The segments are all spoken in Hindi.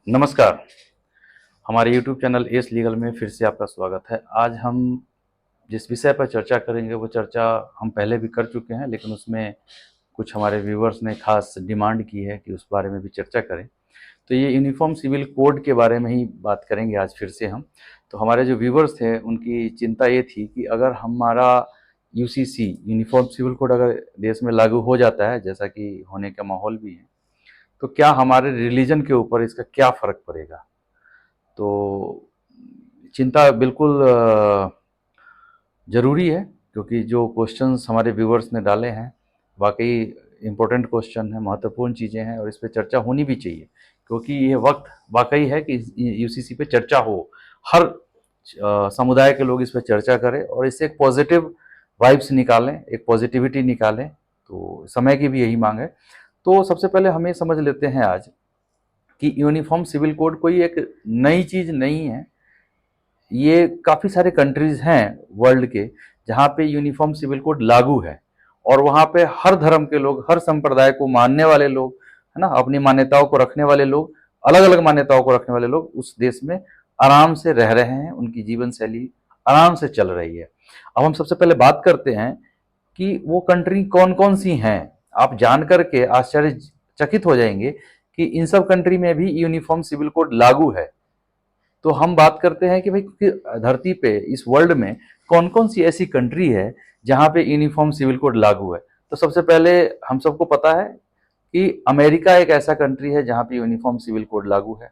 नमस्कार। हमारे YouTube चैनल एस लीगल में फिर से आपका स्वागत है। आज हम जिस विषय पर चर्चा करेंगे वो चर्चा हम पहले भी कर चुके हैं, लेकिन उसमें कुछ हमारे व्यूवर्स ने खास डिमांड की है कि उस बारे में भी चर्चा करें। तो ये यूनिफॉर्म सिविल कोड के बारे में ही बात करेंगे आज फिर से हम। तो हमारे जो व्यूवर्स थे उनकी चिंता ये थी कि अगर हमारा यूसीसी यूनिफॉर्म सिविल कोड अगर देश में लागू हो जाता है, जैसा कि होने का माहौल भी है, तो क्या हमारे रिलीजन के ऊपर इसका क्या फ़र्क पड़ेगा। तो चिंता बिल्कुल ज़रूरी है, क्योंकि जो क्वेश्चंस हमारे व्यूवर्स ने डाले हैं वाकई इम्पोर्टेंट क्वेश्चन है, महत्वपूर्ण चीज़ें हैं और इस पे चर्चा होनी भी चाहिए, क्योंकि ये वक्त वाकई है कि यूसीसी पे चर्चा हो। हर समुदाय के लोग इस पे चर्चा करें और इससे एक पॉजिटिव वाइब्स निकालें, एक पॉजिटिविटी निकालें। तो समय की भी यही मांग है। तो सबसे पहले हमें समझ लेते हैं आज कि यूनिफॉर्म सिविल कोड कोई एक नई चीज़ नहीं है। ये काफ़ी सारे कंट्रीज़ हैं वर्ल्ड के जहाँ पे यूनिफॉर्म सिविल कोड लागू है और वहाँ पे हर धर्म के लोग, हर संप्रदाय को मानने वाले लोग, है ना, अपनी मान्यताओं को रखने वाले लोग, अलग अलग मान्यताओं को रखने वाले लोग उस देश में आराम से रह रहे हैं, उनकी जीवन शैली आराम से चल रही है। अब हम सबसे पहले बात करते हैं कि वो कंट्री कौन कौन सी हैं। आप जान करके आश्चर्यचकित हो जाएंगे कि इन सब कंट्री में भी यूनिफॉर्म सिविल कोड लागू है। तो हम बात करते हैं कि भाई कि धरती पे इस वर्ल्ड में कौन कौन सी ऐसी कंट्री है जहाँ पे यूनिफॉर्म सिविल कोड लागू है। तो सबसे पहले हम सबको पता है कि अमेरिका एक ऐसा कंट्री है जहाँ पे यूनिफॉर्म सिविल कोड लागू है।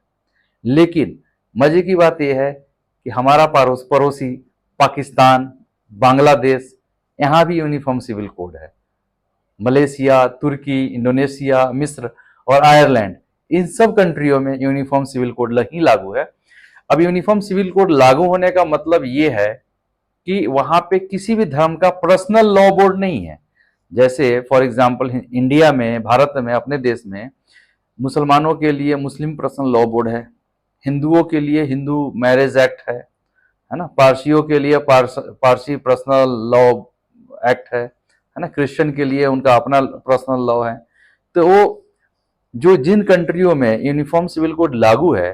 लेकिन मजे की बात यह है कि हमारा पड़ोसी पाकिस्तान, बांग्लादेश, यहाँ भी यूनिफॉर्म सिविल कोड है। मलेशिया, तुर्की, इंडोनेशिया, मिस्र और आयरलैंड, इन सब कंट्रियों में यूनिफॉर्म सिविल कोड ही लागू है। अब यूनिफॉर्म सिविल कोड लागू होने का मतलब ये है कि वहां पे किसी भी धर्म का पर्सनल लॉ बोर्ड नहीं है। जैसे फॉर एग्जांपल इंडिया में, भारत में, अपने देश में मुसलमानों के लिए मुस्लिम पर्सनल लॉ बोर्ड है, हिंदुओं के लिए हिंदू मैरिज एक्ट है ना, पारसियों के लिए पारसी पर्सनल लॉ एक्ट है ना, क्रिश्चियन के लिए उनका अपना पर्सनल लॉ है। तो वो जो जिन कंट्रियों में यूनिफॉर्म सिविल कोड लागू है,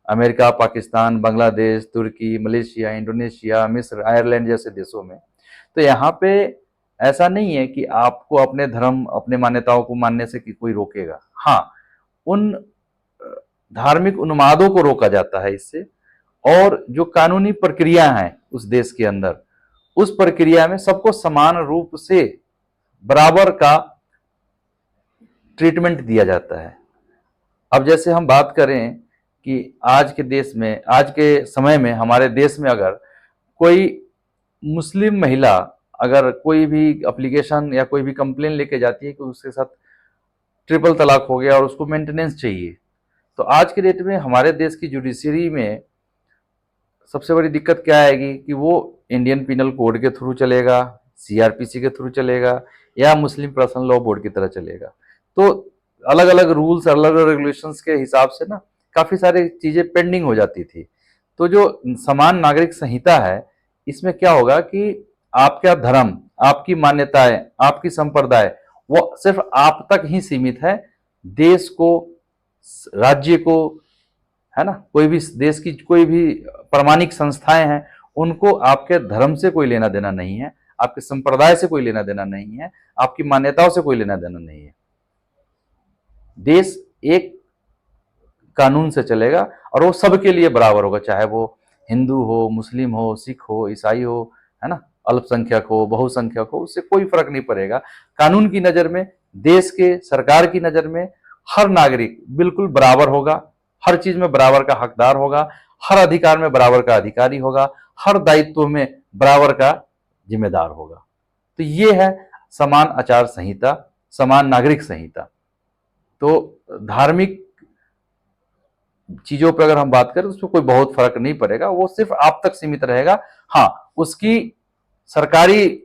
अमेरिका, पाकिस्तान, बांग्लादेश, तुर्की, मलेशिया, इंडोनेशिया, मिस्र, आयरलैंड जैसे देशों में, तो यहाँ पे ऐसा नहीं है कि आपको अपने धर्म, अपने मान्यताओं को मानने से कि कोई रोकेगा। हाँ, उन धार्मिक उन्मादों को रोका जाता है इससे, और जो कानूनी प्रक्रिया है उस देश के अंदर, उस प्रक्रिया में सबको समान रूप से बराबर का ट्रीटमेंट दिया जाता है। अब जैसे हम बात करें कि आज के देश में, आज के समय में हमारे देश में अगर कोई मुस्लिम महिला अगर कोई भी एप्लीकेशन या कोई भी कंप्लेन लेके जाती है कि उसके साथ ट्रिपल तलाक हो गया और उसको मेंटेनेंस चाहिए, तो आज के डेट में हमारे देश की जुडिशरी में सबसे बड़ी दिक्कत क्या आएगी कि वो इंडियन पिनल कोड के थ्रू चलेगा, सीआरपीसी के थ्रू चलेगा, या मुस्लिम पर्सनल लॉ बोर्ड की तरह चलेगा। तो अलग अलग रूल्स, अलग अलग रेगुलेशंस के हिसाब से ना काफ़ी सारी चीज़ें पेंडिंग हो जाती थी। तो जो समान नागरिक संहिता है, इसमें क्या होगा कि आपका धर्म, आपकी मान्यताएं, आपकी संप्रदाय, वो सिर्फ आप तक ही सीमित है। देश को, राज्य को, है ना, कोई भी देश की कोई भी प्रामाणिक संस्थाएं हैं, उनको आपके धर्म से कोई लेना देना नहीं है, आपके संप्रदाय से कोई लेना देना नहीं है, आपकी मान्यताओं से कोई लेना देना नहीं है। देश एक कानून से चलेगा और वो सबके लिए बराबर होगा, चाहे वो हिंदू हो, मुस्लिम हो, सिख हो, ईसाई हो, है ना, अल्पसंख्यक हो, बहुसंख्यक हो, उससे कोई फर्क नहीं पड़ेगा। कानून की नजर में, देश के सरकार की नजर में हर नागरिक बिल्कुल बराबर होगा, हर चीज में बराबर का हकदार होगा, हर अधिकार में बराबर का अधिकारी होगा, हर दायित्व में बराबर का जिम्मेदार होगा। तो ये है समान आचार संहिता, समान नागरिक संहिता। तो धार्मिक चीजों पर अगर हम बात करें तो उसमें कोई बहुत फर्क नहीं पड़ेगा, वो सिर्फ आप तक सीमित रहेगा। हाँ, उसकी सरकारी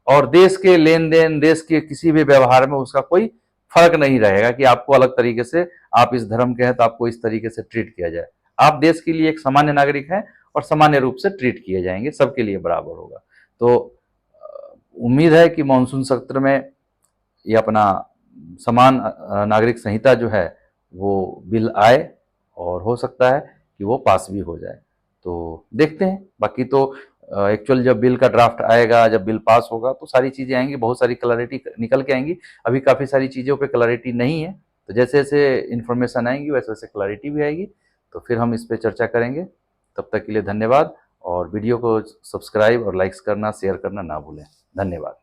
और देश के लेन देन, देश के किसी भी व्यवहार में उसका कोई फर्क नहीं रहेगा कि आपको अलग तरीके से, आप इस धर्म के हैं तो आपको इस तरीके से ट्रीट किया जाए। आप देश के लिए एक सामान्य नागरिक हैं और सामान्य रूप से ट्रीट किए जाएंगे, सबके लिए बराबर होगा। तो उम्मीद है कि मानसून सत्र में ये अपना समान नागरिक संहिता जो है वो बिल आए और हो सकता है कि वो पास भी हो जाए। तो देखते हैं, बाकी तो एक्चुअल जब बिल का ड्राफ्ट आएगा, जब बिल पास होगा तो सारी चीज़ें आएंगी, बहुत सारी क्लैरिटी निकल के आएंगी। अभी काफ़ी सारी चीज़ों पे क्लैरिटी नहीं है, तो जैसे जैसे इन्फॉर्मेशन आएंगी वैसे वैसे क्लैरिटी भी आएगी, तो फिर हम इस पर चर्चा करेंगे। तब तक के लिए धन्यवाद, और वीडियो को सब्सक्राइब और लाइक्स करना, शेयर करना ना भूलें। धन्यवाद।